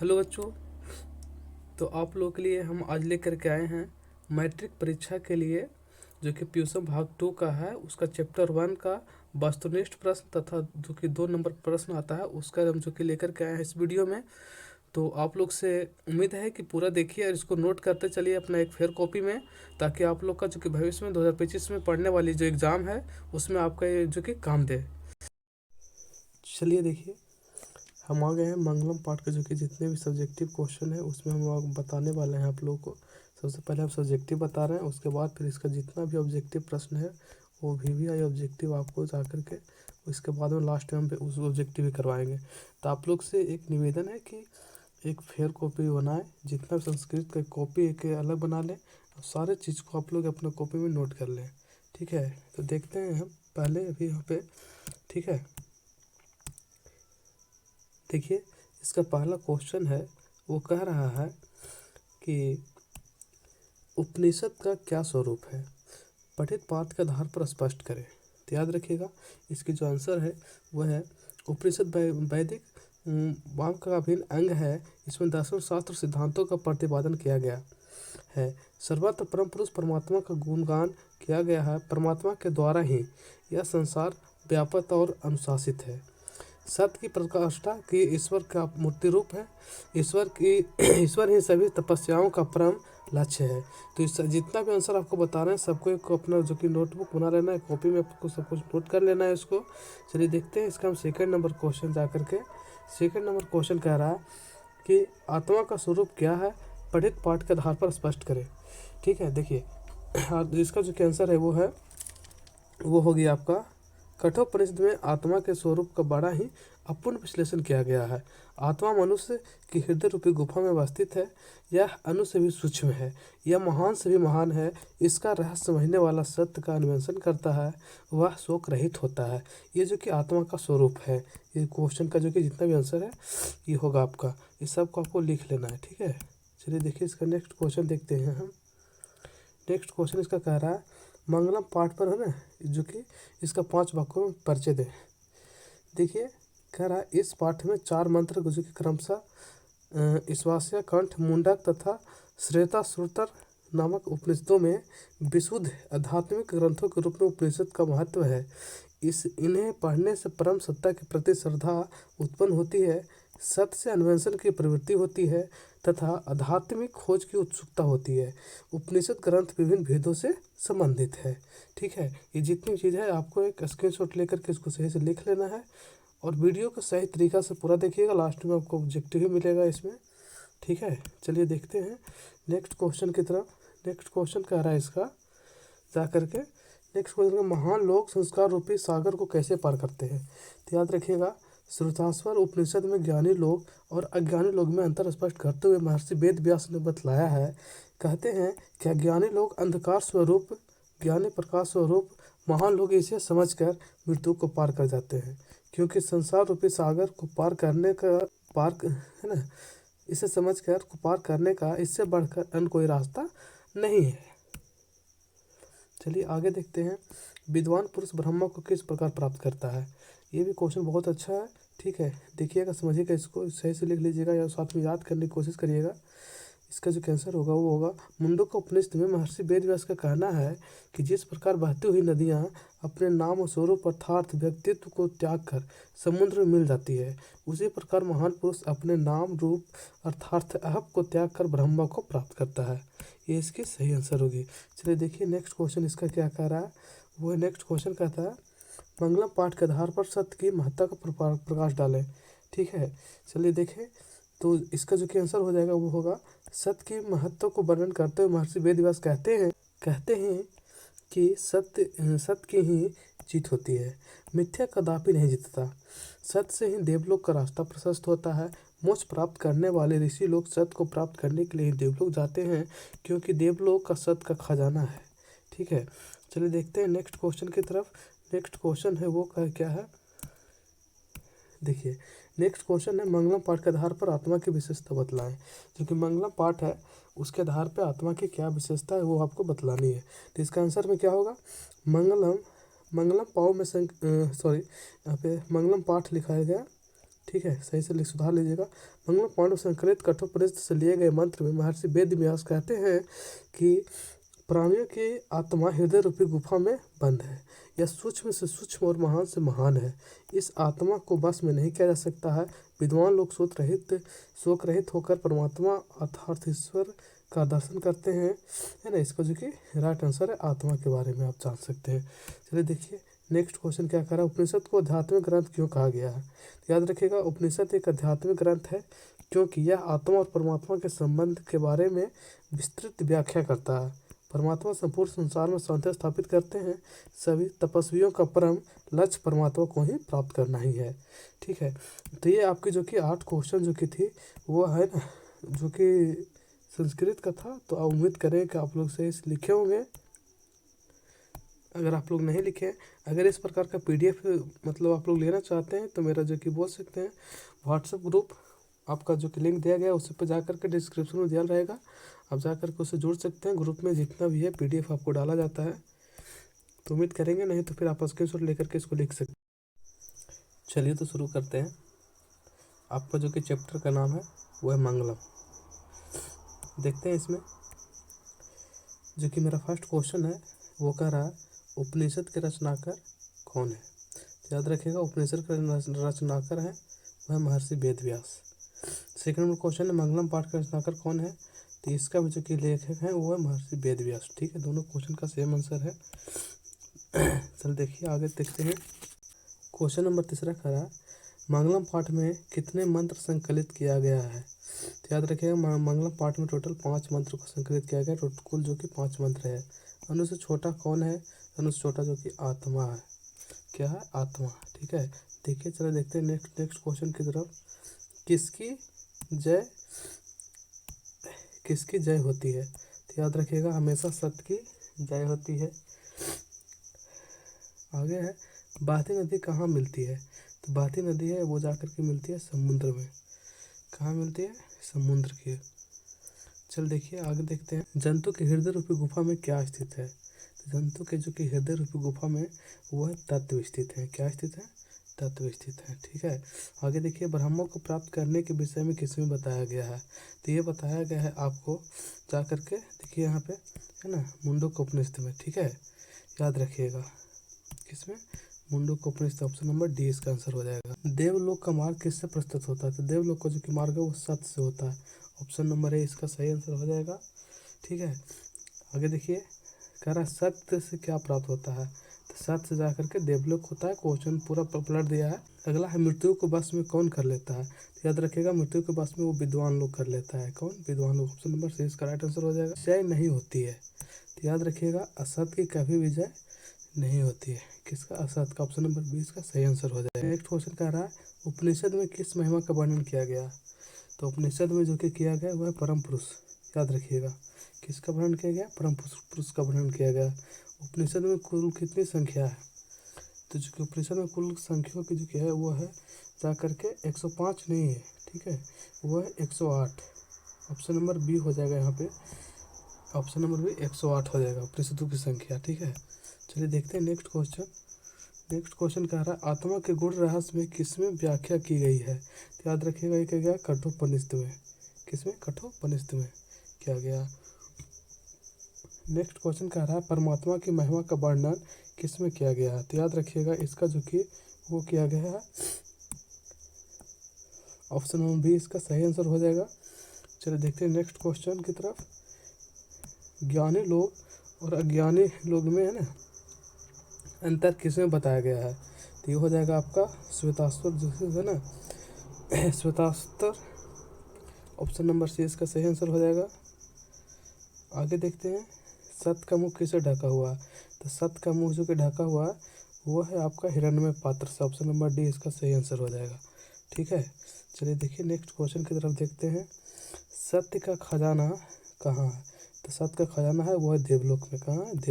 Hello बच्चों। तो आप लोगों के लिए हम आज लेकर के आए हैं मैट्रिक परीक्षा के लिए, जो कि प्यूसम भाग 2 का है। उसका चैप्टर 1 का वस्तुनिष्ठ प्रश्न तथा जो कि 2 नंबर प्रश्न आता है उसका हम जो कि लेकर के आए हैं इस वीडियो में। तो आप लोग से उम्मीद है कि पूरा देखिए और इसको नोट करते चलिए अपना एक फेयर कॉपी में, ताकि आप लोग का जो कि भविष्य में 2025 में पढ़ने वाली जो एग्ज़ाम है उसमें आपका ये जो कि काम दे। चलिए देखिए, हम आ गए हैं मंगलम पाठ के जो कि जितने भी सब्जेक्टिव क्वेश्चन है उसमें हम आप बताने वाले हैं आप लोगों को। सबसे पहले हम सब्जेक्टिव बता रहे हैं, उसके बाद फिर इसका जितना भी ऑब्जेक्टिव प्रश्न है वो VVI ऑब्जेक्टिव आपको जा कर के उसके बाद में लास्ट में हम उस ऑब्जेक्टिव भी करवाएंगे। तो आप लोग से एक निवेदन है कि एक फेयर कॉपी बनाएं, जितना भी संस्कृत का कॉपी एक अलग बना लें और सारे चीज़ को आप लोग अपने कॉपी में नोट कर लें। ठीक है, तो देखते हैं हम पहले अभी यहाँ पे। ठीक है, देखिए इसका पहला क्वेश्चन है, वो कह रहा है कि उपनिषद का क्या स्वरूप है, पठित पाठ के आधार पर स्पष्ट करें। तो याद रखिएगा, इसकी जो आंसर है वह है उपनिषद वैदिक वांग का अभिन्न अंग है। इसमें दर्शन शास्त्र सिद्धांतों का प्रतिपादन किया गया है। सर्वत्र परम पुरुष परमात्मा का गुणगान किया गया है। परमात्मा के द्वारा ही यह संसार व्यापक और अनुशासित है। सत्य की प्रकाष्ठा की ईश्वर का मूर्ति रूप है। ईश्वर ही सभी तपस्याओं का परम लक्ष्य है। तो इस जितना भी आंसर आपको बता रहे हैं सबको एक अपना जो कि नोटबुक बना लेना है, कॉपी में आपको सब कुछ नोट कर लेना है इसको। चलिए देखते हैं इसका हम सेकंड नंबर क्वेश्चन जा करके। सेकंड नंबर क्वेश्चन कह रहा है कि आत्मा का स्वरूप क्या है, पठित पाठ के आधार पर स्पष्ट करें। ठीक है, देखिए इसका जो आंसर है वो होगी आपका कठोपनिषद में आत्मा के स्वरूप का बड़ा ही अपूर्ण विश्लेषण किया गया है। आत्मा मनुष्य की हृदय रूपी गुफा में अवस्थित है। यह अणु से भी सूक्ष्म है, यह महान से भी महान है। इसका रहस्य समझने वाला सत्य का अन्वेषण करता है, वह शोक रहित होता है। ये जो कि आत्मा का स्वरूप है, ये क्वेश्चन का जो कि जितना भी आंसर है ये होगा आपका। इस सब को आपको लिख लेना है। ठीक है, चलिए देखिए इसका नेक्स्ट क्वेश्चन देखते हैं हम। नेक्स्ट क्वेश्चन इसका कह रहा है मंगलम पाठ पर है ना, जो कि इसका 5 वाक्यों में परिचय दे। देखिए कह रहा है इस पाठ में 4 मंत्र जो कि क्रमशः ईश्वास्य कंठ मुंडक तथा श्वेता श्रुतर नामक उपनिषदों में विशुद्ध आध्यात्मिक ग्रंथों के रूप में उपनिषद का महत्व है। इन्हें पढ़ने से परम सत्ता के प्रति श्रद्धा उत्पन्न होती है, सत्य से अन्वेषण की प्रवृत्ति होती है तथा आध्यात्मिक खोज की उत्सुकता होती है। उपनिषद ग्रंथ विभिन्न भेदों से संबंधित है। ठीक है, ये जितनी चीज़ है आपको एक स्क्रीनशॉट लेकर के इसको सही से लिख लेना है और वीडियो को सही तरीक़ा से पूरा देखिएगा। लास्ट में आपको ऑब्जेक्टिव भी मिलेगा इसमें। ठीक है, चलिए देखते हैं नेक्स्ट क्वेश्चन की तरफ। नेक्स्ट क्वेश्चन कह रहा है इसका जा करके, नेक्स्ट क्वेश्चन का महान लोग संस्कार रूपी सागर को कैसे पार करते हैं। तो याद रखिएगा, श्रुताश्वर उपनिषद में ज्ञानी लोग और अज्ञानी लोग में अंतर स्पष्ट करते हुए महर्षि वेद व्यास ने बतलाया है। कहते हैं कि अज्ञानी लोग अंधकार स्वरूप, ज्ञानी प्रकाश स्वरूप, महान लोग इसे समझकर मृत्यु को पार कर जाते हैं, क्योंकि संसार रूपी सागर को पार है ना, इसे समझकर पार करने का इससे बढ़कर अन्य कोई रास्ता नहीं है। चलिए आगे देखते हैं, विद्वान पुरुष ब्रह्मा को किस प्रकार प्राप्त करता है। ये भी क्वेश्चन बहुत अच्छा है। ठीक है, देखिएगा, समझिएगा, इसको सही से लिख लीजिएगा या साथ में याद करने की कोशिश करिएगा। इसका जो आंसर होगा वो होगा मुंडक उपनिषद में महर्षि वेद व्यास का कहना है कि जिस प्रकार बहती हुई नदियाँ अपने नाम और स्वरूप अर्थात व्यक्तित्व को त्याग कर समुद्र में मिल जाती है, उसी प्रकार महान पुरुष अपने नाम रूप अर्थात अहब को त्याग कर ब्रह्मा को प्राप्त करता है। ये इसकी सही आंसर होगी। चलिए देखिए नेक्स्ट क्वेश्चन इसका क्या कह रहा है। वो नेक्स्ट क्वेश्चन कहता है मंगलम पाठ के आधार पर सत्य की महत्ता का प्रकाश डालें। ठीक है, चलिए देखें, तो इसका जो कि आंसर हो जाएगा वो होगा सत्य के महत्व को वर्णन करते हुए महर्षि वेदव्यास कहते हैं कि सत्य की ही जीत होती है, मिथ्या कदापि नहीं जीतता। सत्य से ही देवलोक का रास्ता प्रशस्त होता है। मोक्ष प्राप्त करने वाले ऋषि लोग सत्य को प्राप्त करने के लिए ही देवलोक जाते हैं, क्योंकि देवलोक का सत्य का खजाना है। ठीक है, चलिए देखते हैं नेक्स्ट क्वेश्चन की तरफ। नेक्स्ट क्वेश्चन है वो क्या है, देखिए नेक्स्ट क्वेश्चन है मंगलम पाठ के आधार पर आत्मा की विशेषता बतलाएं। जो कि मंगलम पाठ है उसके आधार पर आत्मा की क्या विशेषता है वो आपको बतलानी है। तो इसका आंसर में क्या होगा, मंगलम पाव में यहाँ पे मंगलम पाठ लिखाया गया। ठीक है, सही से सुधार लीजिएगा। मंगलम पांडु संकलित कठोपनिषद से लिए गए मंत्र में महर्षि वेद व्यास कहते हैं कि प्राणियों की आत्मा हृदय रूपी गुफा में बंद है। यह सूक्ष्म से सूक्ष्म और महान से महान है। इस आत्मा को बस में नहीं किया जा सकता है। विद्वान लोग शोक रहित होकर परमात्मा अर्थात ईश्वर का दर्शन करते हैं, है ना। इसका जो कि राइट आंसर है आत्मा के बारे में आप जान सकते हैं। चलिए देखिए नेक्स्ट क्वेश्चन क्या कह रहा है, उपनिषद को आध्यात्मिक ग्रंथ क्यों कहा गया है। याद रखिएगा उपनिषद एक आध्यात्मिक ग्रंथ है क्योंकि यह आत्मा और परमात्मा के संबंध के बारे में विस्तृत व्याख्या करता है। परमात्मा संपूर्ण संसार में शांति स्थापित करते हैं। सभी तपस्वियों का परम लक्ष्य परमात्मा को ही प्राप्त करना ही है, ठीक है। तो ये आपकी जो कि 8 क्वेश्चन जो कि थी वो है ना जो कि संस्कृत का था। तो आप उम्मीद करें कि आप लोग सही से लिखे होंगे। अगर आप लोग नहीं लिखे, अगर इस प्रकार का PDF मतलब आप लोग लेना चाहते हैं तो मेरा जो कि बोल सकते हैं व्हाट्सएप ग्रुप आपका जो कि लिंक दिया गया है उस पर जा करके डिस्क्रिप्शन में दिया रहेगा, आप जा करके उससे जुड़ सकते हैं। ग्रुप में जितना भी है PDF आपको डाला जाता है, तो उम्मीद करेंगे, नहीं तो फिर आप स्क्रीनशॉट लेकर के इसको लिख सकते हैं। चलिए तो शुरू करते हैं। आपका जो कि चैप्टर का नाम है वो है मंगलम। देखते हैं इसमें जो कि मेरा फर्स्ट क्वेश्चन है वो कह रहा है उपनिषद के रचनाकार कौन है। तो याद रखिएगा उपनिषद के रचनाकार है वह महर्षि Ved Vyas. Second number question है मंगलम पाठ का रचनाकार कौन है। तो इसका भी जो कि लेखक है वो है महर्षि वेद व्यास, ठीक है। दोनों क्वेश्चन का सेम आंसर है। चल देखिए आगे देखते हैं। क्वेश्चन नंबर तीसरा कह रहा है मंगलम पाठ में कितने मंत्र संकलित किया गया है। तो याद रखिएगा मंगलम पाठ में टोटल 5 मंत्र को संकलित किया गया, टोटल कुल जो कि 5 मंत्र है। अनु से छोटा कौन है, अनु से छोटा जो कि आत्मा है। क्या है, आत्मा, ठीक है। देखिए चलो देखते हैं नेक्स्ट क्वेश्चन की तरफ। किसकी जय होती है। तो याद रखिएगा हमेशा सत्य की जय होती है। आगे है बाती नदी कहाँ मिलती है। तो बाती नदी है वो जाकर के मिलती है समुद्र में। कहाँ मिलती है, समुद्र की। चल देखिए आगे देखते हैं जंतु के हृदय रूपी गुफा में क्या स्थित है। तो जंतु के जो कि हृदय रूपी गुफा में वह तत्व स्थित है। क्या स्थित है, तत्व स्थित है, ठीक है। आगे देखिए ब्रह्मों को प्राप्त करने के विषय में किसमें बताया गया है। तो ये बताया गया है आपको जा करके देखिए यहाँ पे है ना मुंडक उपनिषद में, ठीक है। याद रखिएगा किसमें, मुंडक उपनिषद। ऑप्शन नंबर डी इसका आंसर हो जाएगा। देवलोक का मार्ग किससे प्रस्तुत होता है। तो देवलोक का जो कि मार्ग है वो सत्य से होता है। ऑप्शन नंबर ए इसका सही आंसर हो जाएगा, ठीक है। आगे देखिए कह रहा है सत्य से क्या प्राप्त होता है। तो सत्य से जाकर के देवलोक होता है। क्वेश्चन पूरा पलट दिया है। अगला है मृत्यु को वश में कौन कर लेता है। तो याद रखिएगा मृत्यु के वश में वो विद्वान लोग कर लेता है। कौन, विद्वान लोग। ऑप्शन नंबर सी इसका राइट आंसर हो जाएगा। जय नहीं होती है। तो याद रखिएगा असत्य की कभी विजय नहीं होती है। किसका, असत का। ऑप्शन नंबर 20 का सही आंसर हो जाएगा। नेक्स्ट क्वेश्चन कह रहा है उपनिषद में किस महिमा का वर्णन किया गया। तो उपनिषद में जो कि किया गया वह परम पुरुष। याद रखिएगा किसका वर्णन किया गया, परम पुरुष का वर्णन किया गया। उपनिषद में कुल कितनी संख्या है। तो जो कि उपनिषद में कुल संख्या की जो कि है वो है जा करके 105 नहीं है, ठीक है, वो है 108। ऑप्शन नंबर बी हो जाएगा यहाँ पे। ऑप्शन नंबर बी 108 हो जाएगा उपनिषदों की संख्या, ठीक है। चलिए देखते हैं नेक्स्ट क्वेश्चन। नेक्स्ट क्वेश्चन कह रहा है आत्मा के गुण रहस्य में किसमें व्याख्या की गई है। तो याद रखिएगा ये क्या गया, कठोपनिषद में। किसमें, कठोपनिषद में क्या गया। नेक्स्ट क्वेश्चन कह रहा है परमात्मा की महिमा का वर्णन किसमें किया गया है। तो याद रखिएगा इसका जो कि वो किया गया है। ऑप्शन नंबर बी इसका सही आंसर हो जाएगा। चलिए देखते हैं नेक्स्ट क्वेश्चन की तरफ। ज्ञानी लोग और अज्ञानी लोग में है ना अंतर किसमें बताया गया है। तो ये हो जाएगा आपका श्वेतास्त्र जो है ना, श्वेतास्त्र। ऑप्शन नंबर सी इसका सही आंसर हो जाएगा। आगे देखते हैं सत्य का मुंह किससे ढका हुआ है। तो सत्य का मुंह जो कि ढका हुआ है वो है आपका हिरण्मय पात्र से। ऑप्शन नंबर डी इसका सही आंसर हो जाएगा, ठीक है। चलिए देखिए नेक्स्ट क्वेश्चन की तरफ देखते हैं। सत्य का खजाना कहाँ है। तो सत्य का खजाना है वो है देवलोक में। कहाँ है, देव